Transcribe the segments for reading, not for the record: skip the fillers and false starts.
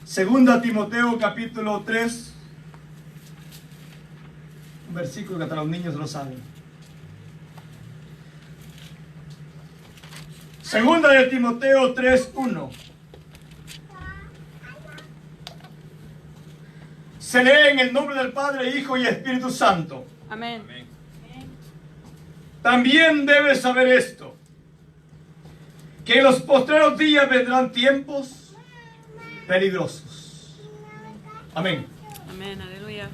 Segunda Timoteo capítulo 3, un versículo que hasta los niños lo saben. Segunda de Timoteo 3:1. Se lee en el nombre del Padre, Hijo y Espíritu Santo. Amén. También debes saber esto, que en los postreros días vendrán tiempos peligrosos. Amén. Amén, aleluya.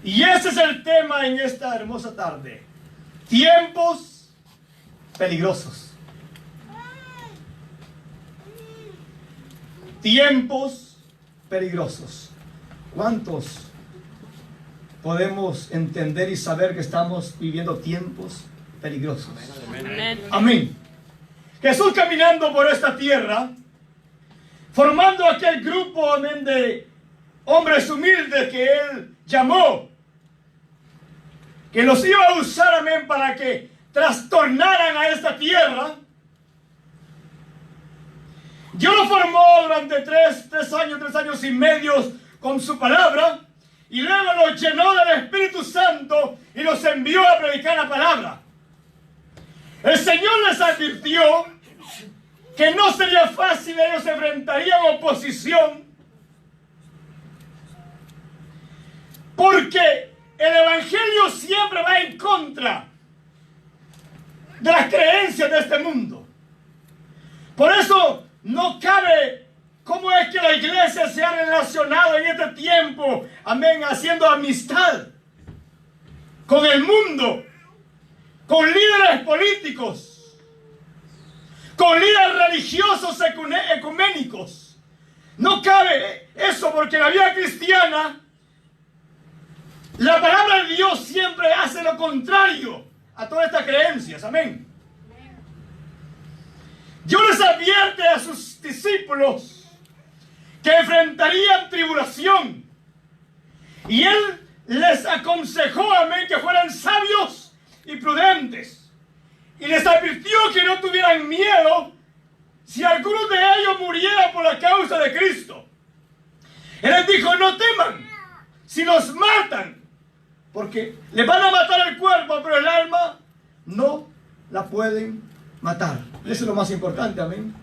Y ese es el tema en esta hermosa tarde. Tiempos peligrosos. Tiempos peligrosos. ¿Cuántos podemos entender y saber que estamos viviendo tiempos peligrosos? Amén. Amén. Jesús caminando por esta tierra, formando aquel grupo, amén, de hombres humildes que Él llamó, que los iba a usar, amén, para que trastornaran a esta tierra. Dios lo formó durante tres años y medio con su palabra, y luego los llenó del Espíritu Santo y los envió a predicar la palabra. El Señor les advirtió que no sería fácil, ellos se enfrentarían a oposición, porque el Evangelio siempre va en contra de las creencias de este mundo. Por eso no cabe cómo es que la iglesia se ha relacionado en este tiempo, amén, haciendo amistad con el mundo, con líderes políticos, con líderes religiosos ecuménicos. No cabe eso, porque en la vida cristiana la palabra de Dios siempre hace lo contrario a todas estas creencias. Amén. Dios les advierte a sus discípulos que enfrentarían tribulación, y Él les aconsejó, amén, que fueran sabios y prudentes, y les advirtió que no tuvieran miedo si alguno de ellos muriera por la causa de Cristo. Él les dijo: no teman si los matan, porque les van a matar el cuerpo, pero el alma no la pueden matar. Eso es lo más importante, amén.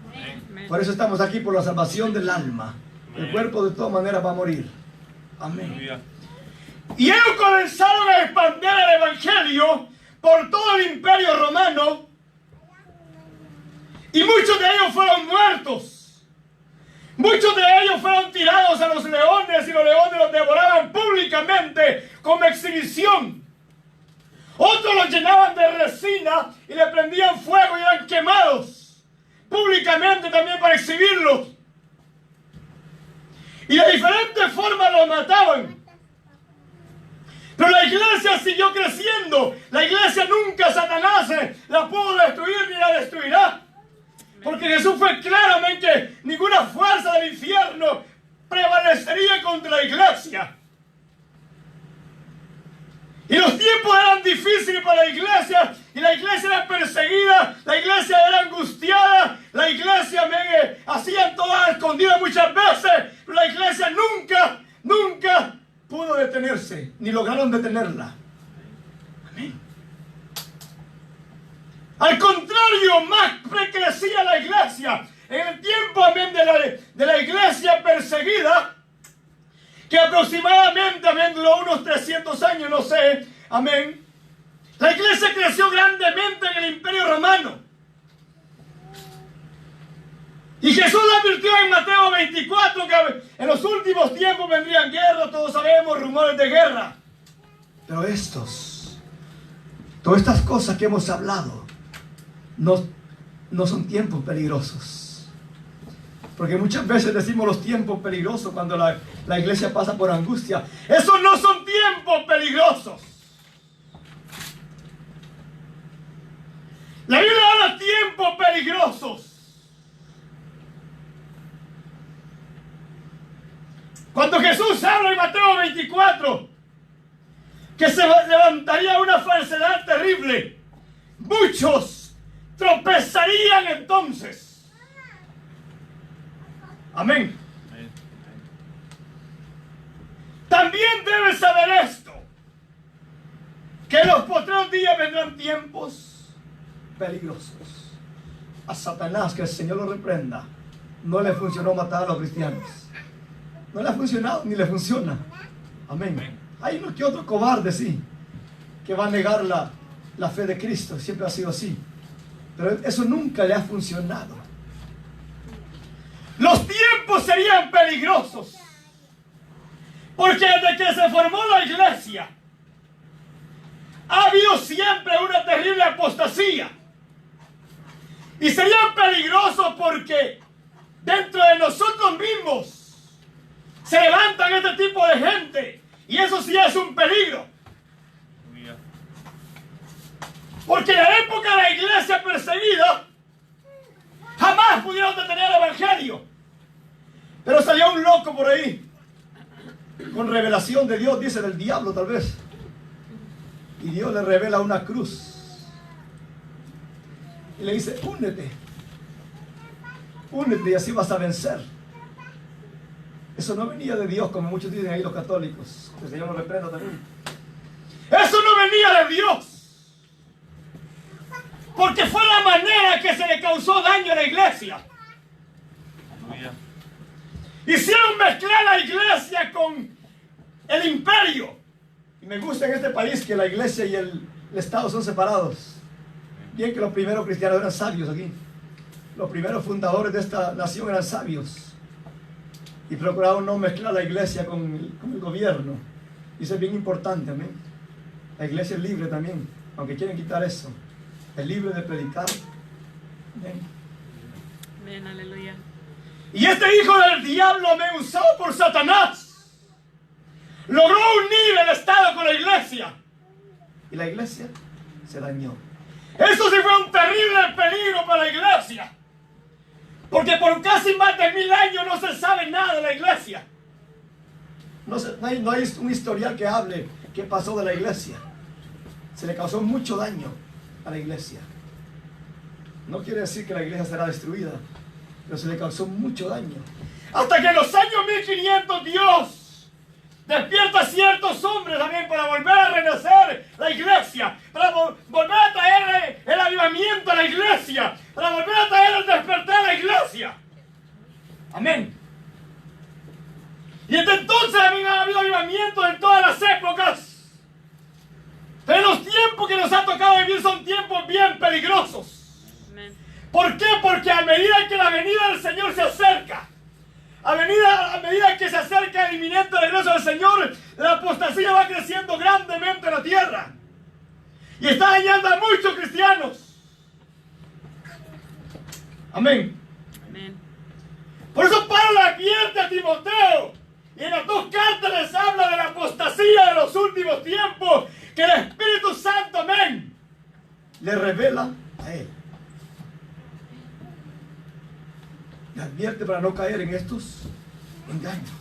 Por eso estamos aquí, por la salvación del alma. El cuerpo de todas maneras va a morir. Amén. Y ellos comenzaron a expandir el Evangelio por todo el imperio romano, y muchos de ellos fueron muertos. Muchos de ellos fueron tirados a los leones, y los leones los devoraban públicamente como exhibición. Otros los llenaban de resina y le prendían fuego y eran quemados públicamente también para exhibirlos. Y de diferentes formas los mataban. Pero la iglesia siguió creciendo. La iglesia nunca Satanás la pudo destruir ni la destruirá. Porque Jesús fue claramente que ninguna fuerza del infierno prevalecería contra la iglesia. Y los tiempos eran difíciles para la iglesia, y la iglesia era perseguida, la iglesia era angustiada, la iglesia hacían todas escondidas muchas veces, pero la iglesia nunca pudo detenerse, ni lograron detenerla. Amén. Al contrario, más crecía la iglesia. En el tiempo, amén, de la iglesia perseguida, que aproximadamente, amén, unos 300 años, no sé, amén, la iglesia creció grandemente en el imperio romano. Y Jesús advirtió en Mateo 24 que en los últimos tiempos vendrían guerras, todos sabemos, rumores de guerra. Pero todas estas cosas que hemos hablado, no son tiempos peligrosos. Porque muchas veces decimos los tiempos peligrosos cuando la iglesia pasa por angustia. Esos no son tiempos peligrosos. La Biblia habla de tiempos peligrosos. Cuando Jesús habla en Mateo 24 que se levantaría una falsedad terrible, muchos tropezarían entonces. Amén. deben saber esto, que en los postreros días vendrán tiempos peligrosos. A Satanás, que el Señor lo reprenda, no le funcionó matar a los cristianos. No le ha funcionado ni le funciona. Amén. Hay uno que otro cobarde, sí, que va a negar la fe de Cristo. Siempre ha sido así. Pero eso nunca le ha funcionado. Los tiempos serían peligrosos, porque desde que se formó la iglesia ha habido siempre una terrible apostasía. Y serían peligrosos porque dentro de nosotros mismos se levantan este tipo de gente. Y eso sí es un peligro. Porque en la época de la iglesia perseguida jamás pudieron detener el evangelio. Pero salió un loco por ahí, con revelación de Dios, dice del diablo tal vez. Y Dios le revela una cruz. Y le dice, únete y así vas a vencer. Eso no venía de Dios, como muchos dicen ahí los católicos. El Señor lo reprenda también. Eso no venía de Dios. Porque fue la manera que se le causó daño a la iglesia. Hicieron mezclar la iglesia con el imperio. Y me gusta en este país que la iglesia y el Estado son separados. Bien que los primeros cristianos eran sabios aquí. Los primeros fundadores de esta nación eran sabios. Y procuraron no mezclar la iglesia con el gobierno. Y eso es bien importante, amén. La iglesia es libre también, aunque quieren quitar eso. Es libre de predicar. Amén. Amén, aleluya. Y este hijo del diablo, me usado por Satanás, logró unir el Estado con la iglesia. Y la iglesia se dañó. Eso sí fue un terrible peligro para la iglesia. Porque por casi más de 1000 años no se sabe nada de la iglesia. No hay un historial que hable qué pasó de la iglesia. Se le causó mucho daño a la iglesia. No quiere decir que la iglesia será destruida, pero se le causó mucho daño. Hasta que en los años 1500 Dios despierta a ciertos hombres también para volver a renacer la iglesia, para volver a traer el avivamiento a la iglesia, para volver a traer el despertar a la iglesia. Amén. Y desde entonces también ha habido avivamiento en todas las épocas. Pero los tiempos que nos ha tocado vivir son tiempos bien peligrosos. Amén. ¿Por qué? Porque a medida que la venida del Señor se acerca, a medida que se acerca el inminente regreso del Señor, la apostasía va creciendo grandemente en la tierra. Y está dañando a muchos cristianos. Amén. Amén. Por eso Pablo advierte a Timoteo. Y en las 2 cartas les habla de la apostasía de los últimos tiempos. Que el Espíritu Santo, amén, le revela a él. Le advierte para no caer en estos engaños.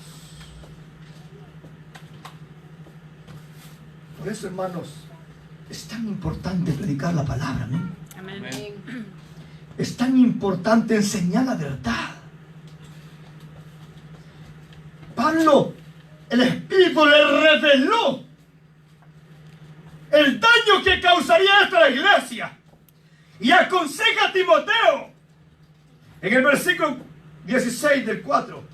Por eso, hermanos, es tan importante predicar la palabra, amén. Amén. Es tan importante enseñar la verdad. Pablo, el Espíritu le reveló el daño que causaría esto a la iglesia. Y aconseja a Timoteo en el versículo 16 del 4.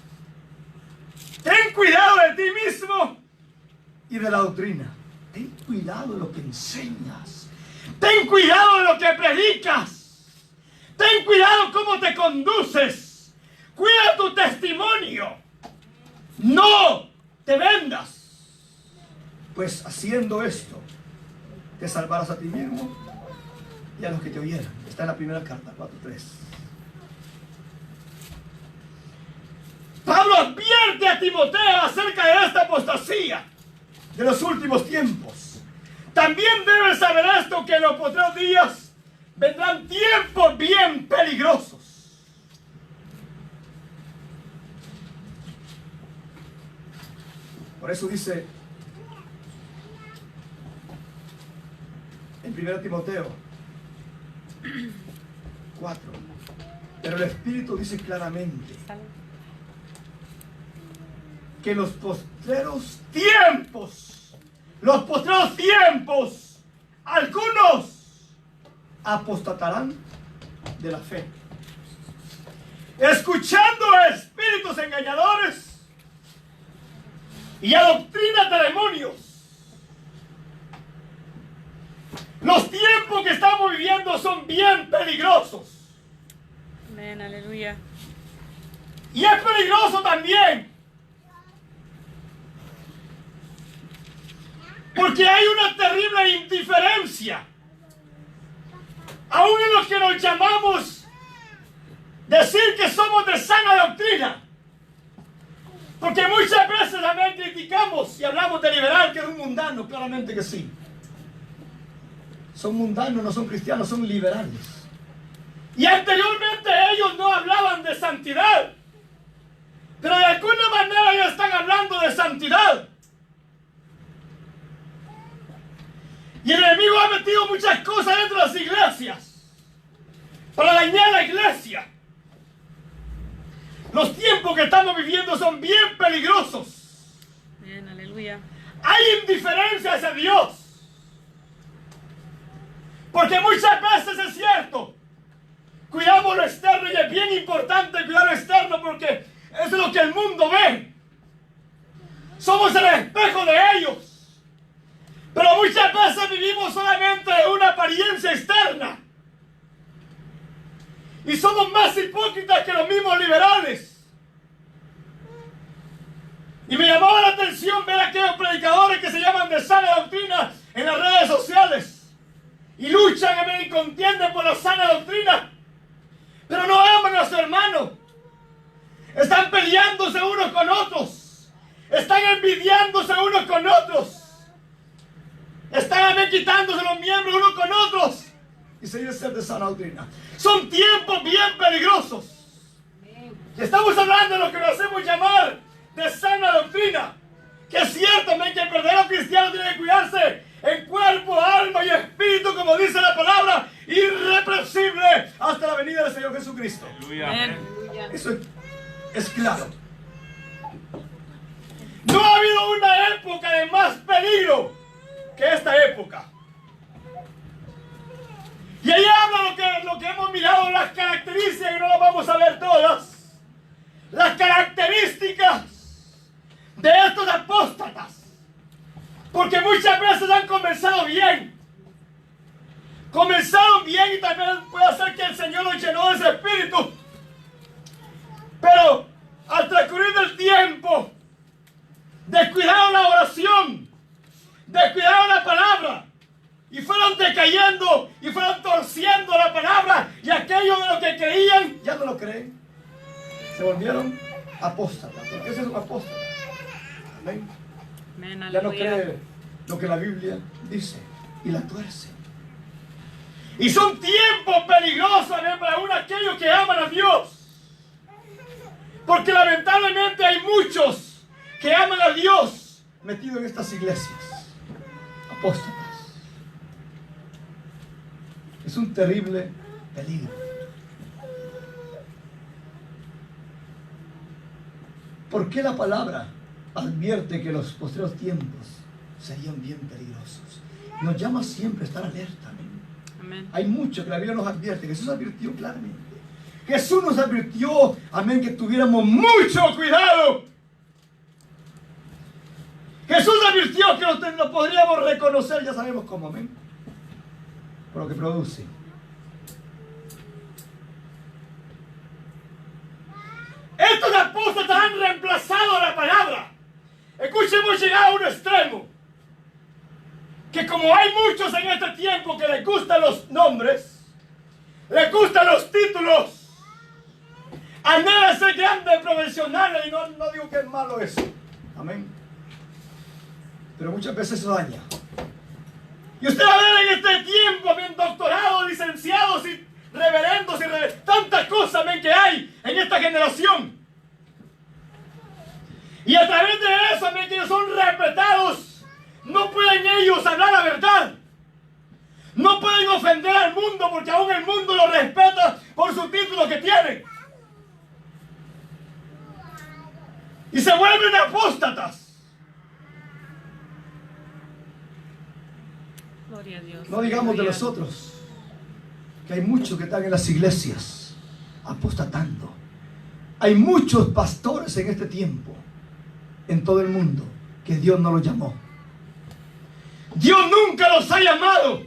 Ten cuidado de ti mismo y de la doctrina. Ten cuidado de lo que enseñas. Ten cuidado de lo que predicas. Ten cuidado cómo te conduces. Cuida tu testimonio. No te vendas. Pues haciendo esto, te salvarás a ti mismo y a los que te oyeran. Está en la primera carta, 4:3. Pablo advierte a Timoteo acerca de esta apostasía de los últimos tiempos. También debes saber esto, que en los postreros días vendrán tiempos bien peligrosos. Por eso dice en 1 Timoteo 4. Pero el Espíritu dice claramente que en los postreros tiempos los postreros tiempos, algunos apostatarán de la fe, escuchando a espíritus engañadores y a doctrinas de demonios. Los tiempos que estamos viviendo son bien peligrosos. Amén, aleluya. Y es peligroso también porque hay una terrible indiferencia, aún en los que nos llamamos decir que somos de sana doctrina. Porque muchas veces también criticamos y hablamos de liberal, que es un mundano, claramente que sí. Son mundanos, no son cristianos, son liberales. Y anteriormente ellos no hablaban de santidad, pero de alguna manera ya están hablando de santidad. Y el enemigo ha metido muchas cosas dentro de las iglesias para dañar la iglesia. Los tiempos que estamos viviendo son bien peligrosos. Amén, aleluya. Hay indiferencia hacia Dios. Porque muchas veces es cierto, cuidamos lo externo y es bien importante cuidar lo externo porque eso es lo que el mundo ve. Somos el espejo de ellos. Pero muchas veces vivimos solamente de una apariencia externa. Y somos más hipócritas que los mismos liberales. Y me llamaba la atención ver a aquellos predicadores que se llaman de sana doctrina en las redes sociales. Y luchan y contienden por la sana doctrina. Pero no aman a su hermano. Están peleándose unos con otros. Están envidiándose unos con otros. Están quitándose los miembros unos con otros. Y se dice ser de sana doctrina. Son tiempos bien peligrosos. Y estamos hablando de lo que nos hacemos llamar de sana doctrina. Que es cierto, que el verdadero cristiano tiene que cuidarse en cuerpo, alma y espíritu, como dice la palabra, irrepresible hasta la venida del Señor Jesucristo. Amén. Eso es claro. No ha habido una época de más peligro que esta época. Y ahí habla lo que hemos mirado, las características, y no las vamos a ver todas. Las características de estos apóstatas. Porque muchas veces han comenzado bien. Comenzaron bien y también puede ser que el Señor los llenó de ese espíritu. Pero al transcurrir del tiempo, descuidaron la oración, descuidaron la palabra y fueron decayendo y fueron torciendo la palabra, y aquellos de los que creían ya no lo creen. Se volvieron apóstatas. ¿Por qué se son apóstatas? Amén. Amén, Ya no aleluya. cree lo que la Biblia dice y la tuerce. Y son tiempos peligrosos, amén, para aún aquellos que aman a Dios. Porque lamentablemente hay muchos que aman a Dios metidos en estas iglesias. Apóstatas. Es un terrible peligro. ¿Por qué la palabra advierte que los postreros tiempos serían bien peligrosos? Nos llama siempre a estar alerta. Amén. Amén. Hay mucho que la Biblia nos advierte. Jesús advirtió claramente. Jesús nos advirtió, amén, que tuviéramos mucho cuidado. Jesús advirtió que no podríamos reconocer, ya sabemos cómo, amén, por lo que produce. Estos apóstoles han reemplazado la palabra. Escuchen, hemos llegado a un extremo. Que como hay muchos en este tiempo que les gustan los nombres, les gustan los títulos, anhelan ser grandes profesionales, y no digo que es malo eso. Amén. Pero muchas veces eso daña. Y usted va a ver en este tiempo, amén, doctorados, licenciados y reverendos y tantas cosas, amén, que hay en esta generación. Y a través de eso, amén, que ellos son respetados, no pueden ellos hablar la verdad. No pueden ofender al mundo, porque aún el mundo los respeta por su título que tienen. Y se vuelven apóstatas. Gloria a Dios. No digamos de Aleluya. los otros, que hay muchos que están en las iglesias apostatando. Hay muchos pastores en este tiempo, en todo el mundo, que Dios no los llamó. Dios nunca los ha llamado.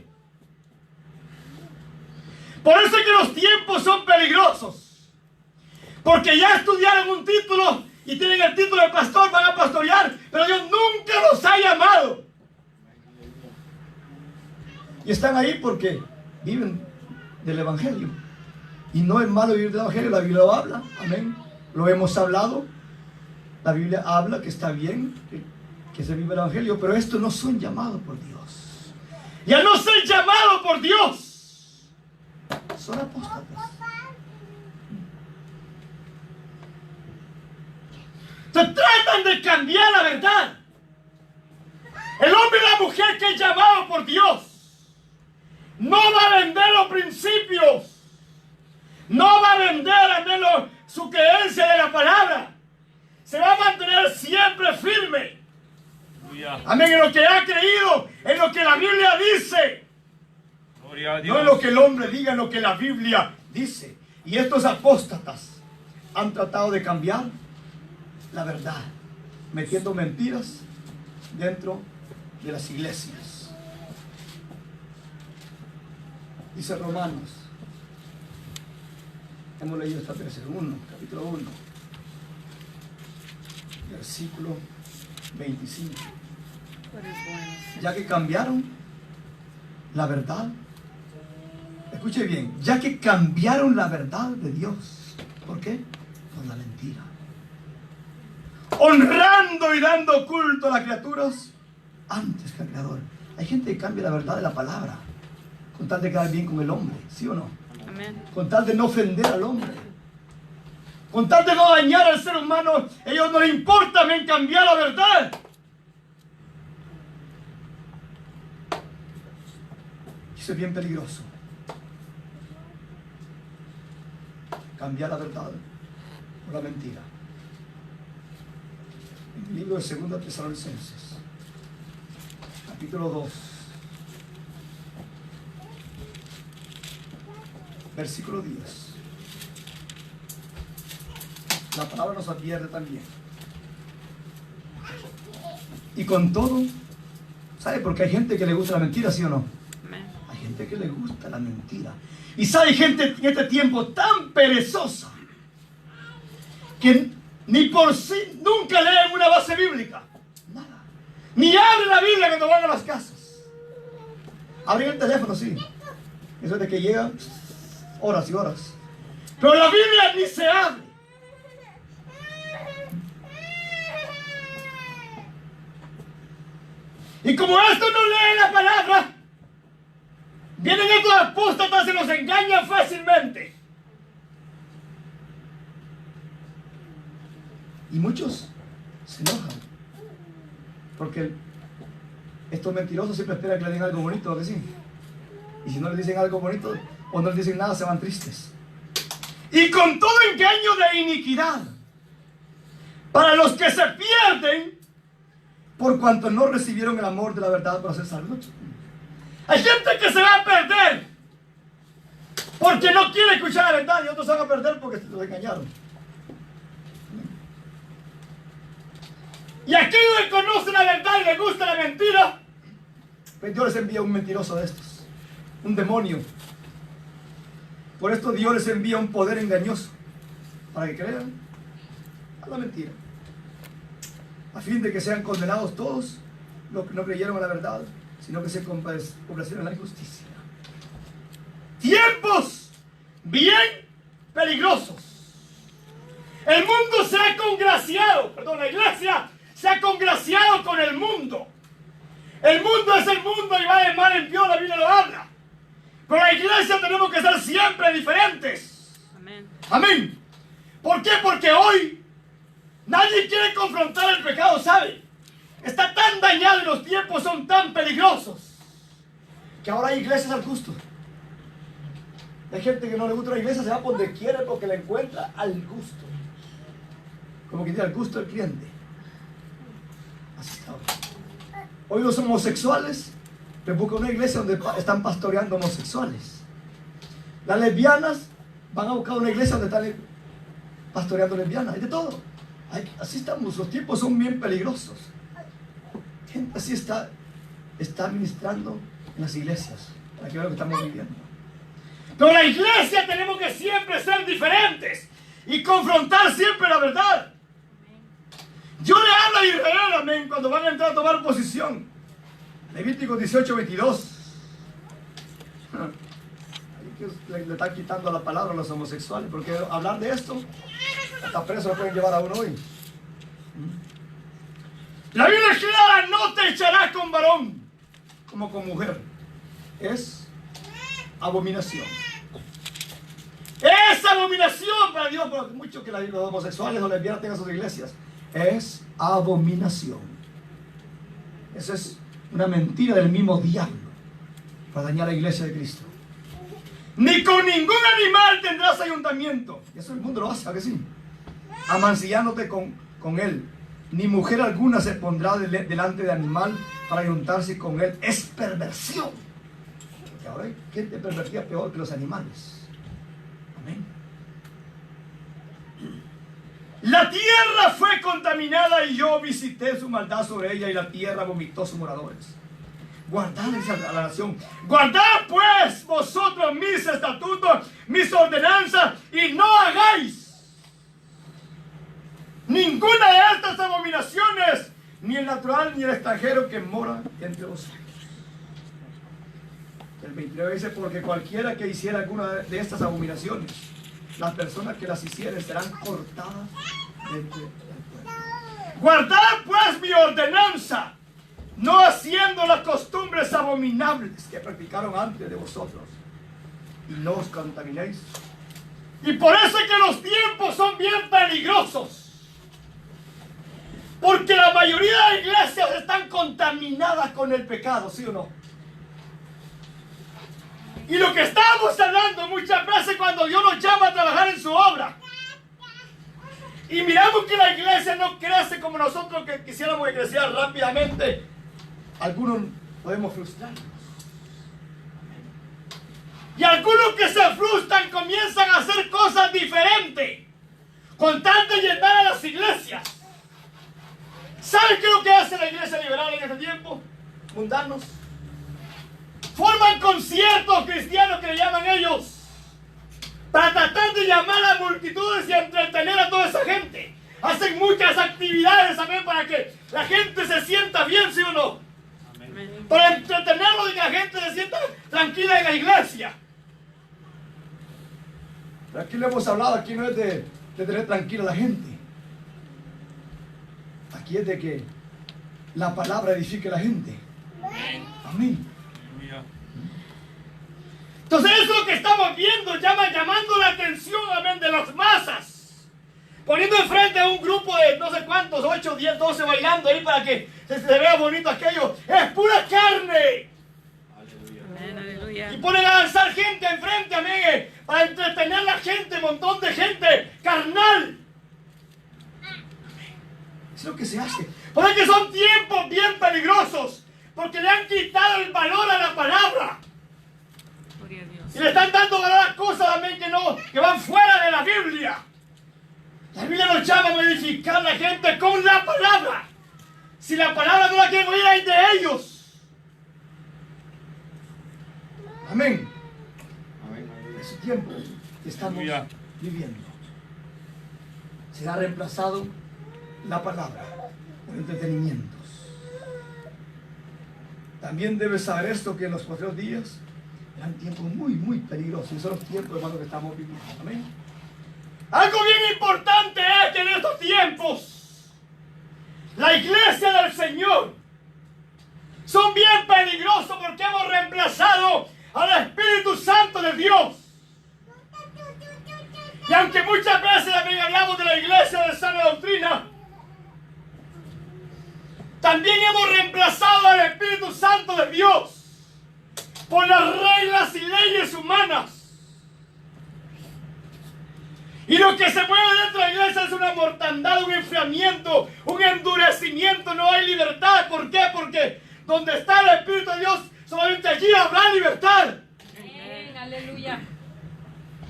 Por eso es que los tiempos son peligrosos. Porque ya estudiaron un título y tienen el título de pastor, van a pastorear, pero Dios nunca los ha llamado. Y están ahí porque viven del Evangelio. Y no es malo vivir del Evangelio, la Biblia lo habla. Amén. Lo hemos hablado. La Biblia habla que está bien que se vive el Evangelio, pero estos no son llamados por Dios. Y al no ser llamados por Dios, son apóstatas. Se tratan de cambiar la verdad. El hombre y la mujer que es llamado por Dios no va a vender los principios. No va a vender al menos su creencia de la palabra. Se va a mantener siempre firme. Amén, en lo que ha creído, en lo que la Biblia dice. Gloria a Dios. No en lo que el hombre diga, en lo que la Biblia dice. Y estos apóstatas han tratado de cambiar la verdad, metiendo mentiras dentro de las iglesias. Dice Romanos, hemos leído esta vez, capítulo 1, versículo 25. Tú eres bueno. Ya que cambiaron la verdad, escuche bien, ya que cambiaron la verdad de Dios. ¿Por qué? Por la mentira. Honrando y dando culto a las criaturas antes que al Creador. Hay gente que cambia la verdad de la palabra con tal de quedar bien con el hombre, ¿sí o no? Amén. Con tal de no ofender al hombre, con tal de no dañar al ser humano. A ellos no les importa cambiar la verdad. Eso es bien peligroso. Cambiar la verdad por la mentira. En el libro de 2 Tesalonicenses, capítulo 2, versículo 10. La palabra nos advierte también. Y con todo, ¿sabe? Porque hay gente que le gusta la mentira, ¿sí o no? Amén. Hay gente que le gusta la mentira. Y sabe, gente en este tiempo tan perezosa que ni por sí nunca leen una base bíblica. Nada. Ni abren la Biblia cuando van a las casas. Abren el teléfono, sí. Eso es de que llegan horas y horas. Pero la Biblia ni se abre. Y como estos no leen la palabra, vienen estos apóstatas y los engañan fácilmente. Y muchos se enojan. Porque estos mentirosos siempre esperan que le digan algo bonito, ¿o que sí? Y si no les dicen algo bonito o no les dicen nada, se van tristes. Y con todo engaño de iniquidad, para los que se pierden, por cuanto no recibieron el amor de la verdad para ser salvos. Hay gente que se va a perder porque no quiere escuchar la verdad, y otros se van a perder porque los engañaron. Y aquellos que conocen la verdad y les gusta la mentira, pues Dios les envía un mentiroso de estos, un demonio. Por esto Dios les envía un poder engañoso para que crean a la mentira, a fin de que sean condenados todos los que no creyeron a la verdad, sino que se complacieron en la injusticia. Tiempos bien peligrosos. El mundo se ha congraciado, perdón, la iglesia se ha congraciado con el mundo. El mundo es el mundo y va de mal en peor, la Biblia lo habla. Pero la iglesia tenemos que ser siempre diferentes. Amén. Amén. ¿Por qué? Porque hoy nadie quiere confrontar el pecado, ¿sabe? Está tan dañado y los tiempos son tan peligrosos que ahora hay iglesias al gusto. Hay gente que no le gusta la iglesia, se va por donde quiere porque la encuentra al gusto. Como que dice, al gusto del cliente. Así está hoy. Hoy los homosexuales pero busca una iglesia donde están pastoreando homosexuales. Las lesbianas van a buscar una iglesia donde están pastoreando lesbianas. Hay de todo. Así estamos, los tiempos son bien peligrosos. Gente así está ministrando en las iglesias, para que vean lo que estamos viviendo. Pero la iglesia tenemos que siempre ser diferentes y confrontar siempre la verdad. Yo le hablo a Israel, amén, cuando van a entrar a tomar posición. Levítico 18:22. Le están quitando la palabra a los homosexuales, porque hablar de esto, hasta preso lo pueden llevar a uno hoy. La Biblia es clara: no te echarás con varón como con mujer. Es abominación. Es abominación para Dios, por mucho que los homosexuales o lesbianas tengan sus iglesias. Es abominación. Esa es una mentira del mismo diablo para dañar la iglesia de Cristo. Ni con ningún animal tendrás ayuntamiento. Y eso el mundo lo hace, ¿a que sí? Amancillándote con él. Ni mujer alguna se pondrá delante de animal para ayuntarse con él. Es perversión. Porque ahora hay gente pervertida peor que los animales. Amén. La tierra fue contaminada y yo visité su maldad sobre ella, y la tierra vomitó sus moradores. Guardad, dice a la nación, guardad pues vosotros mis estatutos, mis ordenanzas, y no hagáis ninguna de estas abominaciones, ni el natural ni el extranjero que mora entre vosotros. El 29 dice, porque cualquiera que hiciera alguna de estas abominaciones, las personas que las hicieren serán cortadas de entre el pueblo. Guardad pues mi ordenanza, no haciendo las costumbres abominables que practicaron antes de vosotros, y no os contaminéis. Y por eso es que los tiempos son bien peligrosos, porque la mayoría de iglesias están contaminadas con el pecado, ¿sí o no? Y lo que estamos hablando muchas veces cuando Dios nos llama a trabajar en su obra, y miramos que la iglesia no crece como nosotros que quisiéramos crecer rápidamente, algunos podemos frustrarnos. Y algunos que se frustran comienzan a hacer cosas diferentes con tal de llenar a las iglesias. ¿Saben qué es lo que hace la iglesia liberal en este tiempo? Mundanos. Forman conciertos cristianos que le llaman ellos, para tratar de llamar a multitudes y entretener a toda esa gente. Hacen muchas actividades también para que la gente se sienta bien, ¿sí o no? Amén. Para entretenerlo y que la gente se sienta tranquila en la iglesia. Pero aquí le hemos hablado, aquí no es de tener tranquila a la gente. Aquí es de que la palabra edifique a la gente. Amén. Amén. Entonces eso es lo que estamos viendo, llamando la atención, amén, de las masas. Poniendo enfrente a un grupo de no sé cuántos, 8, 10, 12 bailando ahí para que se vea bonito aquello. Es pura carne. Aleluya. Amén, aleluya. Y ponen a danzar gente enfrente, amén, para entretener a la gente, un montón de gente carnal. Es lo que se hace. Por eso son tiempos bien peligrosos, porque le han quitado el valor a la palabra. Y le están dando valor a cosas también que van fuera de la Biblia. La Biblia nos llama a edificar a la gente con la palabra. Si la palabra no la quieren oír, hay de ellos. Amén. Ese tiempo que estamos viviendo, se ha reemplazado la palabra por entretenimientos. También debes saber esto, que en los posteriores días eran tiempos muy peligrosos. Y son los tiempos, hermanos, que estamos viviendo. Amén. Algo bien importante es que en estos tiempos la iglesia del Señor son bien peligrosos, porque hemos reemplazado al Espíritu Santo de Dios. Y aunque muchas veces también hablamos de la iglesia de sana doctrina, también hemos reemplazado al Espíritu Santo de Dios por las reglas y leyes humanas. Y lo que se mueve dentro de la iglesia es una mortandad, un enfriamiento, un endurecimiento. No hay libertad. ¿Por qué? Porque donde está el Espíritu de Dios solamente allí habrá libertad. Amén. Aleluya.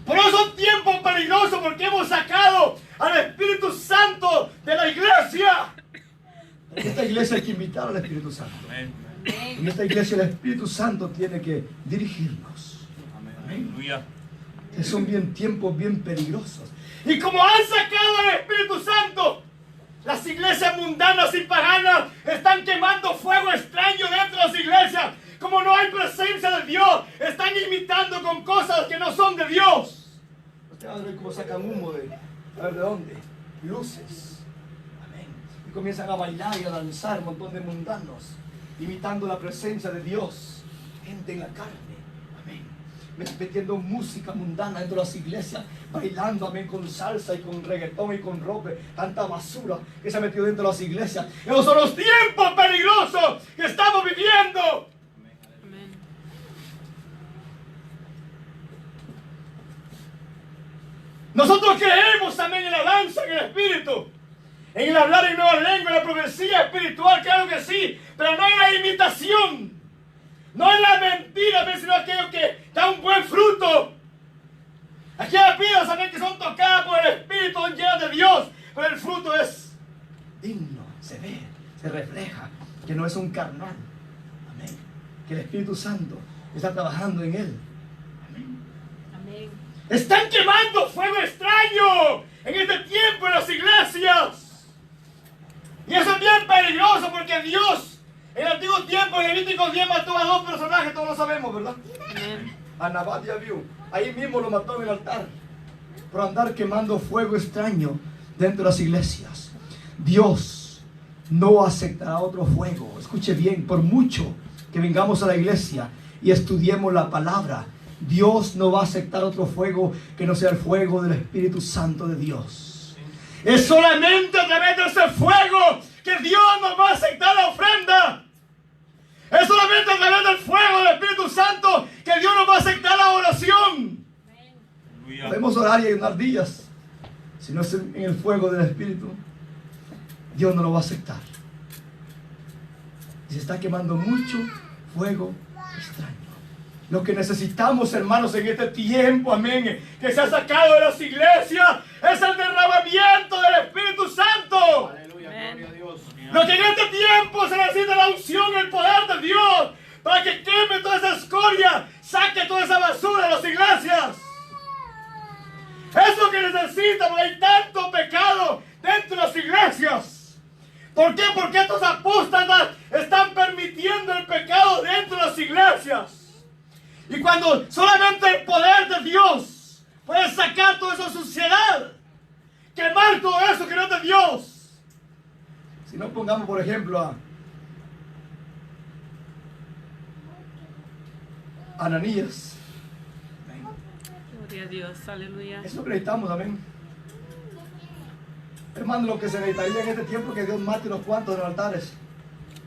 Por eso es un tiempo peligroso, porque hemos sacado al Espíritu Santo de la iglesia. En esta iglesia hay que invitar al Espíritu Santo. Amén. En esta iglesia el Espíritu Santo tiene que dirigirnos. Aleluya. Son tiempos bien peligrosos. Y como han sacado al Espíritu Santo, las iglesias mundanas y paganas están quemando fuego extraño dentro de las iglesias. Como no hay presencia de Dios, están imitando con cosas que no son de Dios. Ustedes van a ver cómo sacan humo a ver de dónde. Luces. Amén. Y comienzan a bailar y a danzar un montón de mundanos, imitando la presencia de Dios. Gente en la carne. Amén. Metiendo música mundana dentro de las iglesias, bailando, amén, con salsa y con reggaetón y con rock, tanta basura que se ha metido dentro de las iglesias. Esos son los tiempos peligrosos que estamos viviendo. Amén. Nosotros creemos también en la danza, en el espíritu, en el hablar en nuevas lenguas, en la profecía espiritual, claro que sí, pero no en la imitación, no en la mentira, sino aquello que da un buen fruto. Aquellas vidas también que son tocadas por el Espíritu, son llenas de Dios, pero el fruto es digno, se ve, se refleja, que no es un carnal. Amén. Que el Espíritu Santo está trabajando en él. Amén. Amén. Están quemando fuego extraño en este tiempo en las iglesias. Y eso es bien peligroso, porque Dios en el antiguo tiempo, en Levítico 10, mató a 2 personajes, todos lo sabemos, ¿verdad? Amén. A Nabat y a Abiú. Ahí mismo lo mató en el altar por andar quemando fuego extraño dentro de las iglesias. Dios no aceptará otro fuego. Escuche bien, por mucho que vengamos a la iglesia y estudiemos la palabra, Dios no va a aceptar otro fuego que no sea el fuego del Espíritu Santo de Dios. Es solamente a través de ese fuego que Dios nos va a aceptar la ofrenda. Es solamente a través del fuego del Espíritu Santo que Dios nos va a aceptar la oración. Aleluya. Podemos orar y ayunar días. Si no es en el fuego del Espíritu, Dios no lo va a aceptar. Y se está quemando mucho fuego extraño. Lo que necesitamos, hermanos, en este tiempo, amén, que se ha sacado de las iglesias, es el derramamiento del Espíritu Santo. Aleluya. Amén. Gloria a Dios. Lo que en este tiempo se necesita la unción, el poder de Dios, para que queme toda esa escoria, saque toda esa basura de las iglesias. Es lo que necesita, porque hay tanto pecado dentro de las iglesias. ¿Por qué? Porque estos apóstatas están permitiendo el pecado dentro de las iglesias. Y cuando solamente el poder de Dios puede sacar toda esa suciedad, quemar todo eso que no es de Dios. Si no, pongamos por ejemplo a Ananías. Gloria a Dios. Aleluya. Eso necesitamos, amén. Hermano, lo que se necesitaría en este tiempo es que Dios mate unos cuantos en los altares.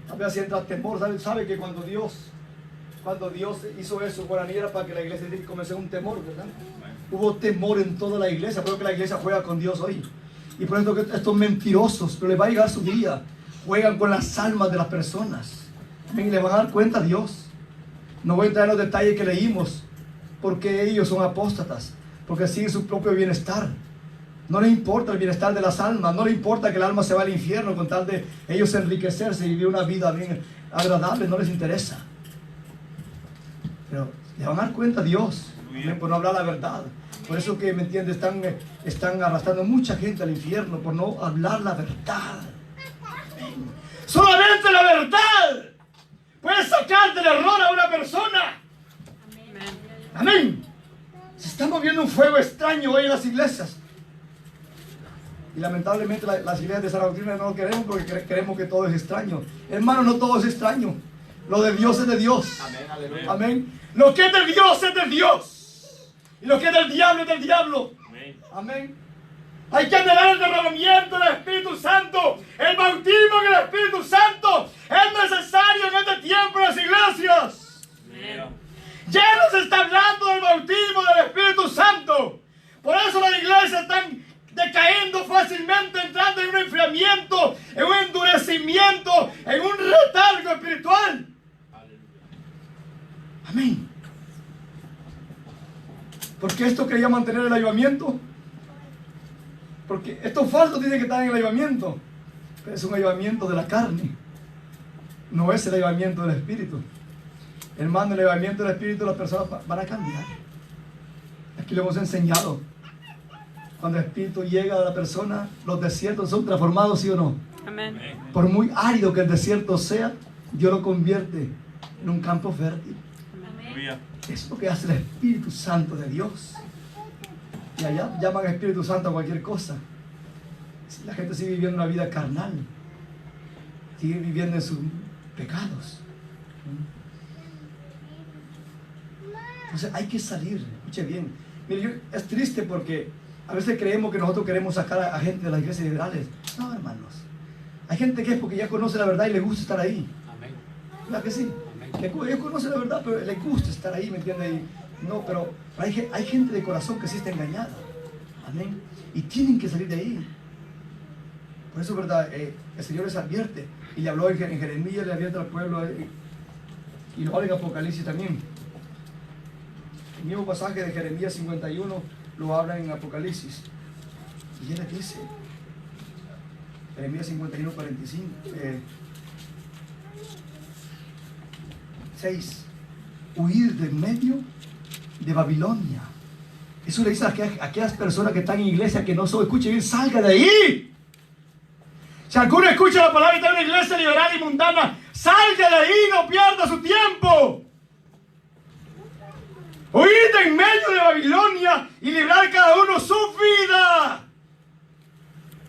A ver si entra temor. ¿Sabe que cuando Dios hizo eso con Ananías era para que la iglesia comenzó un temor, ¿verdad? Hubo temor en toda la iglesia. Por eso que la iglesia juega con Dios hoy. Y por eso que estos mentirosos, pero les va a llegar su día, juegan con las almas de las personas. Amén. Y le van a dar cuenta a Dios. No voy a entrar en los detalles que leímos, porque ellos son apóstatas, porque siguen su propio bienestar. No les importa el bienestar de las almas, no les importa que el alma se va al infierno con tal de ellos enriquecerse y vivir una vida bien agradable, no les interesa. Pero le van a dar cuenta a Dios, amén, por no hablar la verdad. Por eso que, ¿me entiendes? Están arrastrando mucha gente al infierno por no hablar la verdad. Amén. Solamente la verdad puede sacar del error a una persona. Amén. Amén. Se está moviendo un fuego extraño hoy en las iglesias. Y lamentablemente las iglesias de esa doctrina no lo queremos porque queremos que todo es extraño. Hermano, no todo es extraño. Lo de Dios es de Dios. Amén. Aleluya. Amén. Lo que es de Dios es de Dios. Y lo que es del diablo es del diablo. Amén. Amén. Hay que anhelar el derramamiento del Espíritu Santo. El bautismo en el Espíritu Santo es necesario en este tiempo en las iglesias. Amén. Ya nos está hablando del bautismo del Espíritu Santo. Por eso las iglesias están decayendo fácilmente, entrando en un enfriamiento, en un endurecimiento, en un retardo espiritual. Aleluya. Amén. Porque esto quería mantener el avivamiento. Porque estos falsos tienen que estar en el avivamiento. Pero es un avivamiento de la carne. No es el avivamiento del Espíritu. Hermano, el avivamiento del Espíritu, las personas van a cambiar. Aquí lo hemos enseñado. Cuando el Espíritu llega a la persona, los desiertos son transformados, ¿sí o no? Amén. Por muy árido que el desierto sea, Dios lo convierte en un campo fértil. Aleluya. Es lo que hace el Espíritu Santo de Dios. Y allá llaman Espíritu Santo a cualquier cosa. La gente sigue viviendo una vida carnal. Sigue viviendo en sus pecados. Entonces hay que salir. Escuche bien. Mire, es triste porque a veces creemos que nosotros queremos sacar a gente de las iglesias liberales. No, hermanos. Hay gente que es porque ya conoce la verdad y le gusta estar ahí. Amén. ¿Verdad que sí? Amén. Ellos conocen la verdad, pero les gusta estar ahí, ¿me entiendes? No, pero hay gente de corazón que sí está engañada. Amén. Y tienen que salir de ahí. Por eso, ¿verdad? El Señor les advierte. Y le habló en Jeremías, le advierte al pueblo. Y lo habla en Apocalipsis también. El mismo pasaje de Jeremías 51 lo habla en Apocalipsis. Y él les dice, Jeremías 51, 45, 6, huir de medio de Babilonia. Eso le dice a aquellas personas que están en iglesia que no son, escuchen bien, salga de ahí. Si alguno escucha la palabra y está en una iglesia liberal y mundana, salga de ahí, no pierda su tiempo. Huid de en medio de Babilonia y librar cada uno su vida,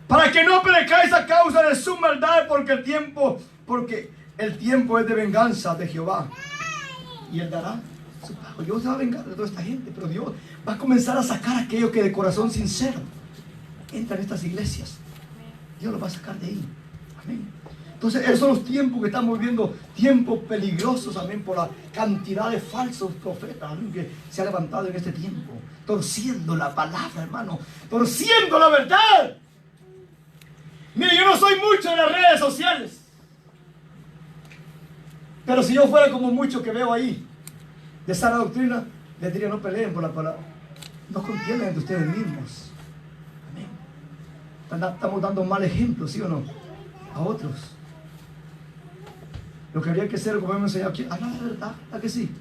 para que no perezcáis a causa de su maldad, porque el tiempo es de venganza de Jehová, y Él dará su pago. Dios se va a vengar de toda esta gente, pero Dios va a comenzar a sacar a aquellos que de corazón sincero entran en estas iglesias. Dios los va a sacar de ahí. Amén. Entonces esos son los tiempos que estamos viviendo, tiempos peligrosos, amén, por la cantidad de falsos profetas, amén, que se ha levantado en este tiempo, torciendo la palabra, hermano, torciendo la verdad. Mire, yo no soy mucho en las redes sociales, pero si yo fuera como muchos que veo ahí de sana doctrina, les diría: no peleen por la palabra, no contiendan entre ustedes mismos. Amén. Estamos dando mal ejemplo, ¿sí o no? A otros. Lo que habría que hacer, como hemos enseñado aquí, hablar la verdad, ¿a que sí?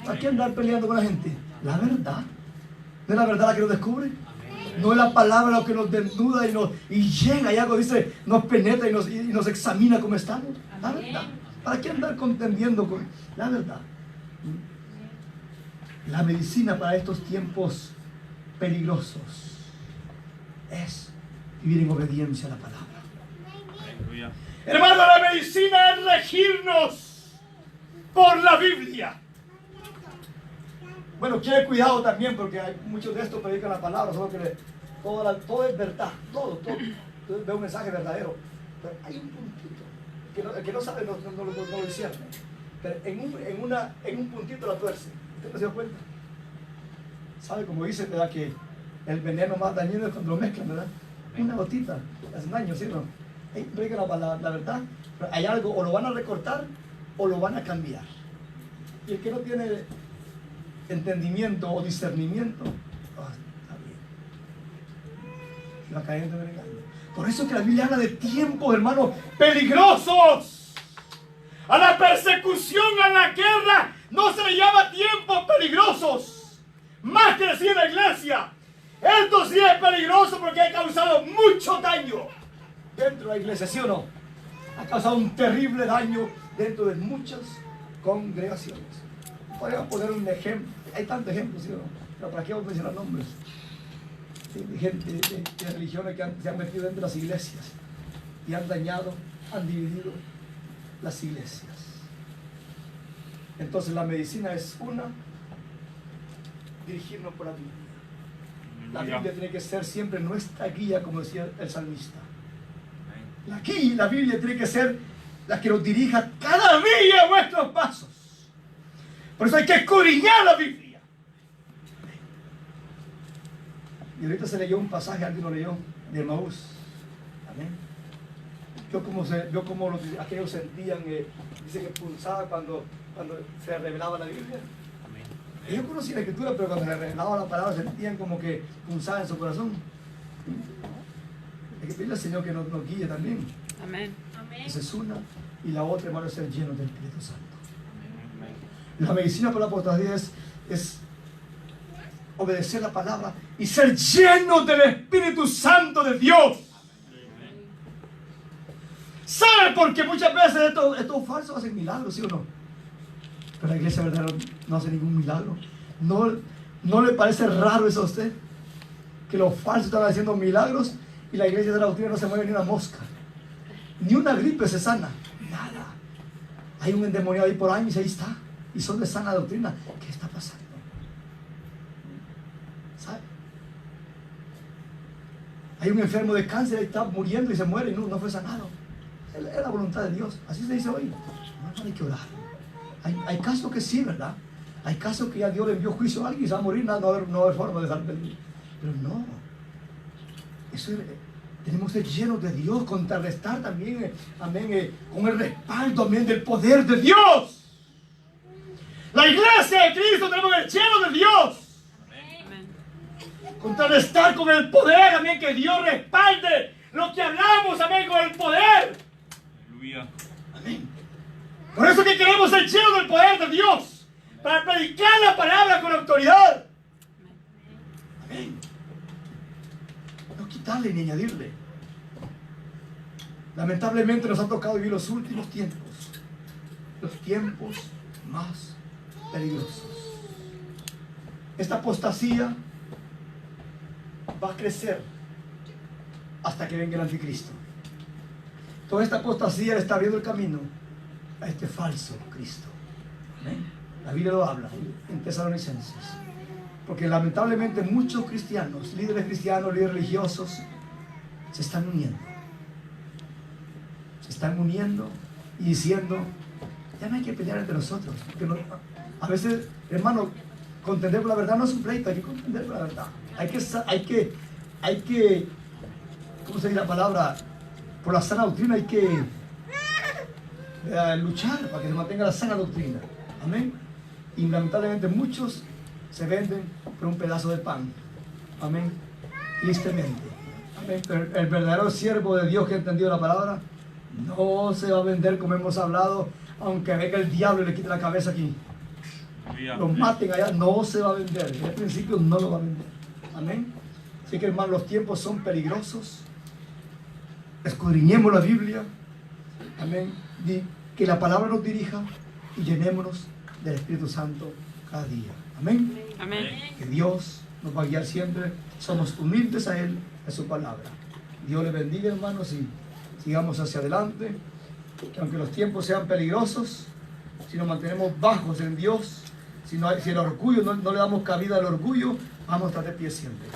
¿A qué andar peleando con la gente? La verdad. ¿No es la verdad la que nos descubre? No es la palabra lo que nos desnuda y llega y algo dice, nos penetra y nos examina como estamos. La verdad. ¿Para qué andar contendiendo con la verdad? La medicina para estos tiempos peligrosos es vivir en obediencia a la palabra. Aleluya. Hermano, la medicina es regirnos por la Biblia. Bueno, quiere cuidado también, porque hay muchos de estos predican la palabra, solo que todo es verdad, todo. Entonces ve un mensaje verdadero. Pero hay un puntito, el que no sabe no lo discierne. Pero en un puntito la tuerce. ¿Usted no se dio cuenta? ¿Sabe cómo dice, verdad, que el veneno más dañino es cuando lo mezclan, verdad? Una gotita, hace daño, ¿sí o no? Predican la verdad, pero hay algo, o lo van a recortar o lo van a cambiar. Y el que no tiene entendimiento o discernimiento, está bien, va a caer en el engaño. Por eso que la Biblia habla de tiempos, hermanos, peligrosos. A la persecución, a la guerra, no se le llama tiempos peligrosos, más que decir la iglesia. Esto sí es peligroso porque ha causado mucho daño dentro de la iglesia, ¿sí o no? Ha causado un terrible daño dentro de muchas congregaciones. Podríamos poner un ejemplo, hay tantos ejemplos, ¿sí o no? Pero ¿para qué vamos a mencionar nombres? De gente de religiones que se han metido dentro de las iglesias y han dañado, han dividido las iglesias. Entonces la medicina es dirigirnos por la Biblia. La Biblia tiene que ser siempre nuestra guía, como decía el salmista. La Biblia tiene que ser la que nos dirija cada día a nuestros pasos. Por eso hay que escudriñar la Biblia. Y ahorita se leyó un pasaje, alguien lo leyó, de Maús. Amén. vio cómo aquellos sentían, dice que pulsaba cuando se revelaba la Biblia. Ellos conocían la Escritura, pero cuando se revelaba la palabra sentían como que pulsaba en su corazón. Hay que pedirle al Señor que nos guíe también. Amén. Esa es una. Y la otra, hermano, es ser lleno del Espíritu Santo. La medicina por la apostasía es obedecer la palabra y ser lleno del Espíritu Santo de Dios. ¿Sabe por qué muchas veces estos falsos hacen milagros, sí o no? Pero la iglesia verdadera no hace ningún milagro. ¿No le parece raro eso a usted? Que los falsos están haciendo milagros y la iglesia de la doctrina no se mueve ni una mosca. Ni una gripe se sana. Nada. Hay un endemoniado ahí por años y ahí está. Y son de sana doctrina. ¿Qué está pasando? ¿Sabe? Hay un enfermo de cáncer y está muriendo y se muere y no fue sanado. Es la voluntad de Dios. Así se dice hoy. No hay que orar. Hay casos que sí, ¿verdad? Hay casos que ya Dios le envió juicio a alguien y se va a morir, no va a haber forma de dejar pedir. Pero no. Eso es, tenemos que ser llenos de Dios, contrarrestar también, amén, con el respaldo también del poder de Dios. La iglesia de Cristo tenemos que ser llenos de Dios. Amén. Contrarrestar con el poder también, que Dios respalde lo que hablamos, amén, con el poder. Aleluya. Amén. Por eso que queremos ser llenos del poder de Dios, para predicar la palabra con autoridad. Amén. No quitarle ni añadirle. Lamentablemente nos ha tocado vivir los últimos tiempos, los tiempos más peligrosos. Esta apostasía va a crecer hasta que venga el anticristo. Toda esta apostasía le está abriendo el camino a este falso Cristo. ¿Amén? La Biblia lo habla en Tesalonicenses. Porque lamentablemente muchos cristianos, líderes religiosos, se están uniendo. Se están uniendo y diciendo, ya no hay que pelear entre nosotros. Porque no, a veces, hermano, contender por la verdad no es un pleito, hay que contender por la verdad. Hay que, ¿cómo se dice la palabra? Por la sana doctrina hay que luchar para que se mantenga la sana doctrina. Amén. Y lamentablemente muchos se venden por un pedazo de pan. Amén. Tristemente. Amén. Pero el verdadero siervo de Dios que ha entendido la palabra no se va a vender como hemos hablado, aunque venga el diablo y le quite la cabeza aquí. Lo maten allá, no se va a vender. En el principio no lo va a vender. Amén. Así que, hermanos, los tiempos son peligrosos. Escudriñemos la Biblia. Amén. Que la palabra nos dirija y llenémonos del Espíritu Santo cada día. Amén. Amén. Que Dios nos va a guiar siempre. Somos humildes a Él, a su palabra. Dios les bendiga, hermanos, y sigamos hacia adelante. Que aunque los tiempos sean peligrosos, si nos mantenemos bajos en Dios, si el orgullo no le damos cabida al orgullo, vamos a estar de pie siempre.